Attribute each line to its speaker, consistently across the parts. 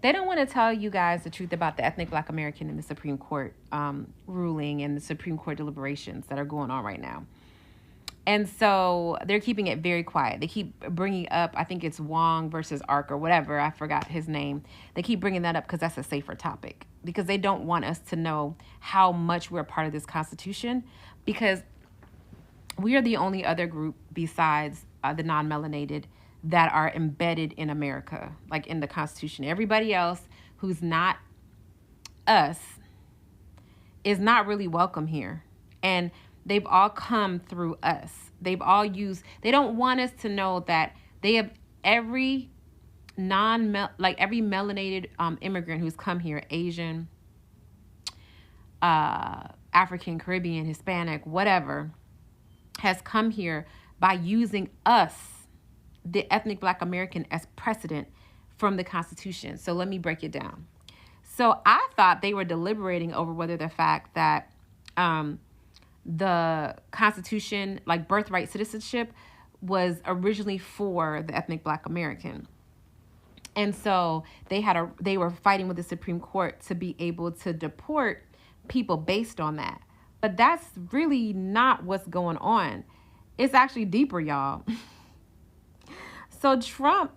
Speaker 1: They don't want to tell you guys the truth about the ethnic Black American in the Supreme Court ruling and the Supreme Court deliberations that are going on right now. And so they're keeping it very quiet. They keep bringing up, I think it's Wong versus Ark or whatever. I forgot his name. They keep bringing that up because that's a safer topic, because they don't want us to know how much we're part of this Constitution, because we are the only other group besides the non-melanated that are embedded in America, like in the Constitution. Everybody else who's not us is not really welcome here. And they've all come through us. They don't want us to know that they have every every melanated immigrant who's come here, Asian, African, Caribbean, Hispanic, whatever, has come here by using us, the ethnic Black American, as precedent from the Constitution. So let me break it down. So I thought they were deliberating over whether the fact that the Constitution, like birthright citizenship, was originally for the ethnic Black American. And so they were fighting with the Supreme Court to be able to deport people based on that. But that's really not what's going on. It's actually deeper, y'all. So Trump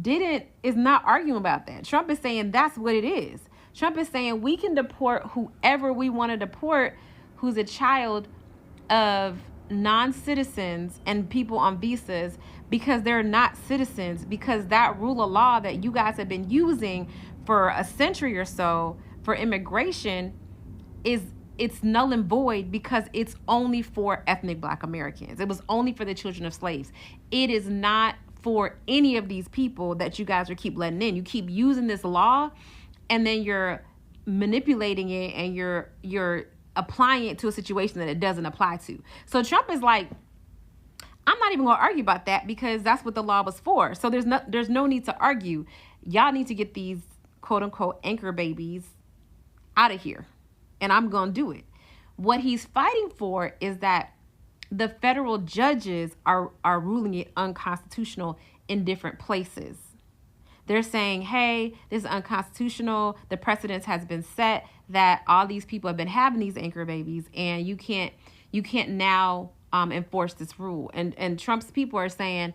Speaker 1: is not arguing about that. Trump is saying that's what it is. Trump is saying we can deport whoever we want to deport who's a child of non-citizens and people on visas, because they're not citizens, because that rule of law that you guys have been using for a century or so for immigration it's null and void, because it's only for ethnic Black Americans. It was only for the children of slaves. It is not for any of these people that you guys keep letting in. You keep using this law, and then you're manipulating it, and you're applying it to a situation that it doesn't apply to. So Trump is like, I'm not even going to argue about that, because that's what the law was for. So there's no need to argue. Y'all need to get these quote unquote anchor babies out of here, and I'm going to do it. What he's fighting for is that the federal judges are ruling it unconstitutional in different places. They're saying, hey, this is unconstitutional. The precedence has been set that all these people have been having these anchor babies, and you can't now enforce this rule. And Trump's people are saying,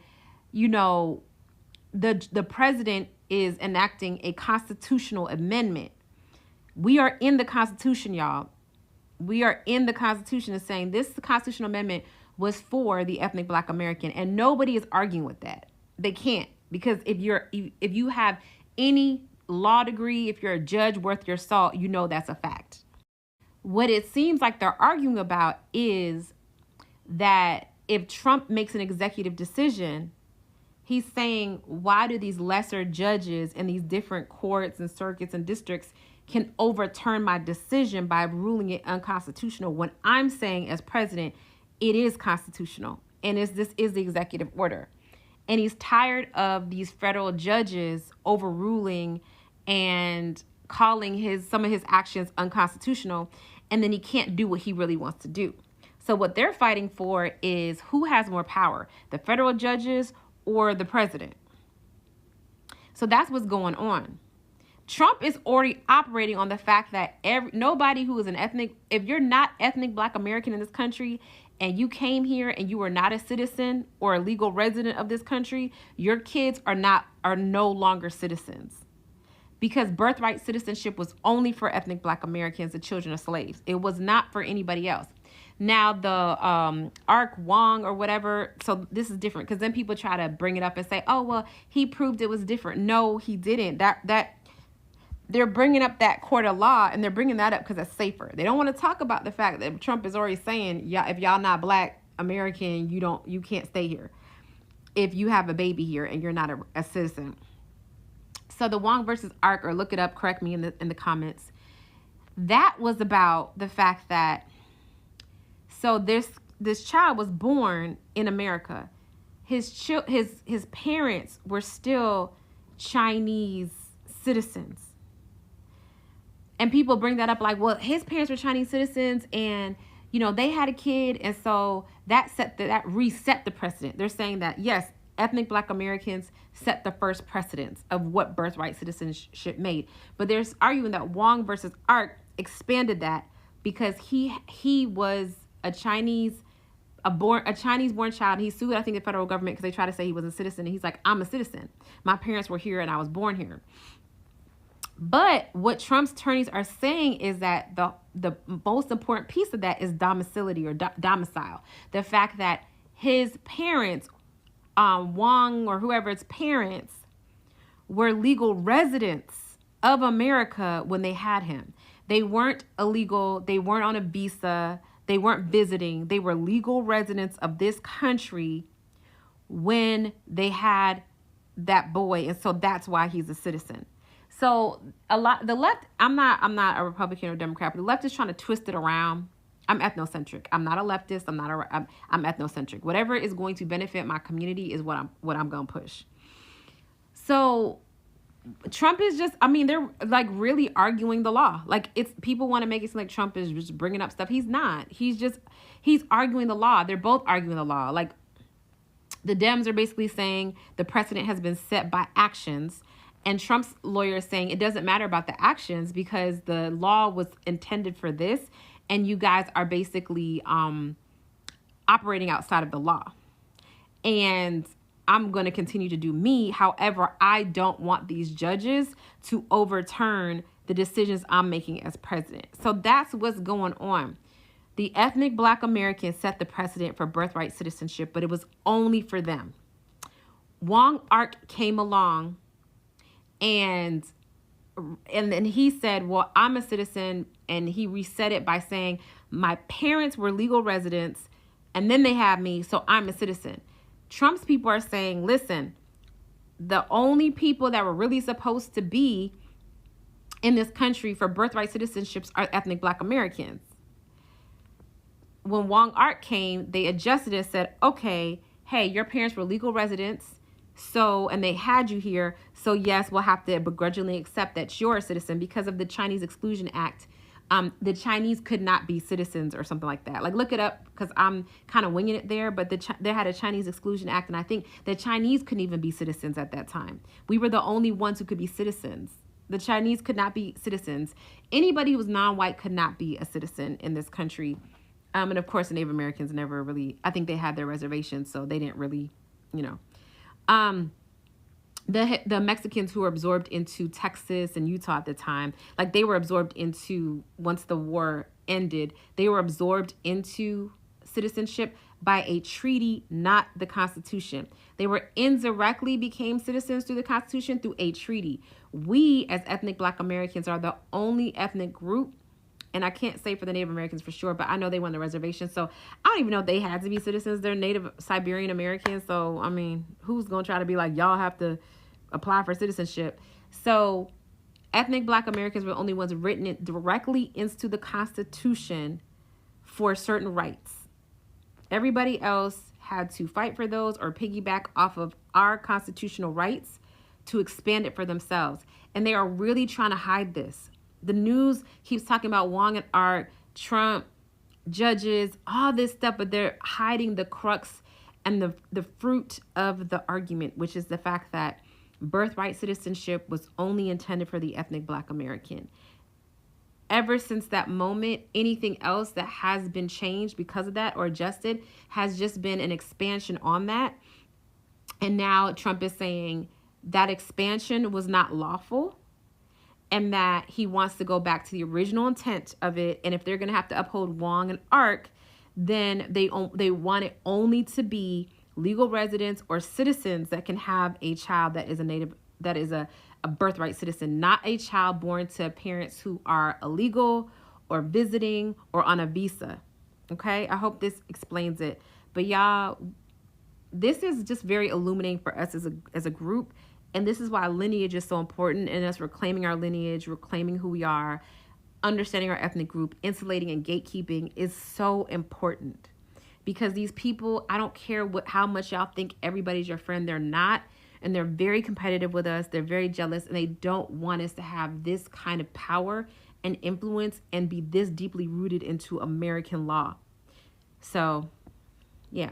Speaker 1: the president is enacting a constitutional amendment. We are in the Constitution, y'all. We are in the Constitution, is saying this constitutional amendment was for the ethnic Black American, and nobody is arguing with that. They can't, because if you have any law degree, if you're a judge worth your salt, that's a fact. What it seems like they're arguing about is that if Trump makes an executive decision, he's saying, why do these lesser judges in these different courts and circuits and districts can overturn my decision by ruling it unconstitutional, when I'm saying as president, it is constitutional, and this is the executive order. And he's tired of these federal judges overruling and calling some of his actions unconstitutional, and then he can't do what he really wants to do. So what they're fighting for is who has more power, the federal judges or the president. So that's what's going on. Trump is already operating on the fact that nobody who is if you're not ethnic Black American in this country, and you came here and you are not a citizen or a legal resident of this country, your kids are no longer citizens, because birthright citizenship was only for ethnic Black Americans, the children of slaves. It was not for anybody else. Now the Ark Wong or whatever, so this is different, because then people try to bring it up and say, oh, well, he proved it was different. No, he didn't. That they're bringing up that court of law, and they're bringing that up because it's safer. They don't want to talk about the fact that Trump is already saying, yeah, if y'all not Black American, you can't stay here if you have a baby here and you're not a citizen. So the Wong versus Ark, or look it up, correct me in the comments. That was about the fact that, so this child was born in America. His parents were still Chinese citizens. And people bring that up like, well, his parents were Chinese citizens, and they had a kid, and so that reset the precedent. They're saying that yes, ethnic Black Americans set the first precedence of what birthright citizenship made. But there's arguing that Wong versus Ark expanded that because he was a Chinese born child. He sued, I think, the federal government because they tried to say he was a citizen. And he's like, I'm a citizen. My parents were here and I was born here. But what Trump's attorneys are saying is that the most important piece of that is domicility or domicile. The fact that his parents, Wong or whoever's parents, were legal residents of America when they had him. They weren't illegal. They weren't on a visa. They weren't visiting. They were legal residents of this country when they had that boy. And so that's why he's a citizen. So the left, I'm not a Republican or Democrat, but the left is trying to twist it around. I'm ethnocentric. I'm not a leftist. I'm ethnocentric. Whatever is going to benefit my community is what I'm going to push. So Trump is just, they're like really arguing the law. Like people want to make it seem like Trump is just bringing up stuff. He's not. He's arguing the law. They're both arguing the law. Like the Dems are basically saying the precedent has been set by actions. And Trump's lawyer is saying it doesn't matter about the actions because the law was intended for this. And you guys are basically operating outside of the law. And I'm going to continue to do me. However, I don't want these judges to overturn the decisions I'm making as president. So that's what's going on. The ethnic Black Americans set the precedent for birthright citizenship, but it was only for them. Wong Ark came along and then he said, well, I'm a citizen. And he reset it by saying my parents were legal residents and then they had me. So I'm a citizen. Trump's people are saying, listen, the only people that were really supposed to be in this country for birthright citizenships are ethnic Black Americans. When Wong Ark came, they adjusted it and said, okay, hey, your parents were legal residents. So, and they had you here. So yes, we'll have to begrudgingly accept that you're a citizen because of the Chinese Exclusion Act. The Chinese could not be citizens or something like that. Like look it up because I'm kind of winging it there. But they had a Chinese Exclusion Act. And I think the Chinese couldn't even be citizens at that time. We were the only ones who could be citizens. The Chinese could not be citizens. Anybody who was non-white could not be a citizen in this country. And of course, the Native Americans never really, I think they had their reservations. So they didn't really, the Mexicans who were absorbed into Texas and Utah at the time, like they were absorbed into, once the war ended, they were absorbed into citizenship by a treaty, not the Constitution. They were indirectly became citizens through the Constitution through a treaty. We as ethnic Black Americans are the only ethnic group, and I can't say for the Native Americans for sure, but I know they won the reservation. So I don't even know if they had to be citizens. They're Native Siberian Americans. So, who's going to try to be like, y'all have to apply for citizenship? So ethnic Black Americans were the only ones written it directly into the Constitution for certain rights. Everybody else had to fight for those or piggyback off of our constitutional rights to expand it for themselves. And they are really trying to hide this. The news keeps talking about Wong and Ark, Trump, judges, all this stuff, but they're hiding the crux and the fruit of the argument, which is the fact that birthright citizenship was only intended for the ethnic Black American. Ever since that moment, anything else that has been changed because of that or adjusted has just been an expansion on that. And now Trump is saying that expansion was not lawful and that he wants to go back to the original intent of it. And if they're going to have to uphold Wong and Ark, then they want it only to be legal residents or citizens that can have a child that is a birthright citizen, not a child born to parents who are illegal or visiting or on a visa. Okay, I hope this explains it. But y'all, this is just very illuminating for us as a group. And this is why lineage is so important, and us reclaiming our lineage, reclaiming who we are, understanding our ethnic group, insulating and gatekeeping is so important. Because these people, I don't care how much y'all think everybody's your friend, they're not. And they're very competitive with us. They're very jealous, and they don't want us to have this kind of power and influence and be this deeply rooted into American law. So, yeah.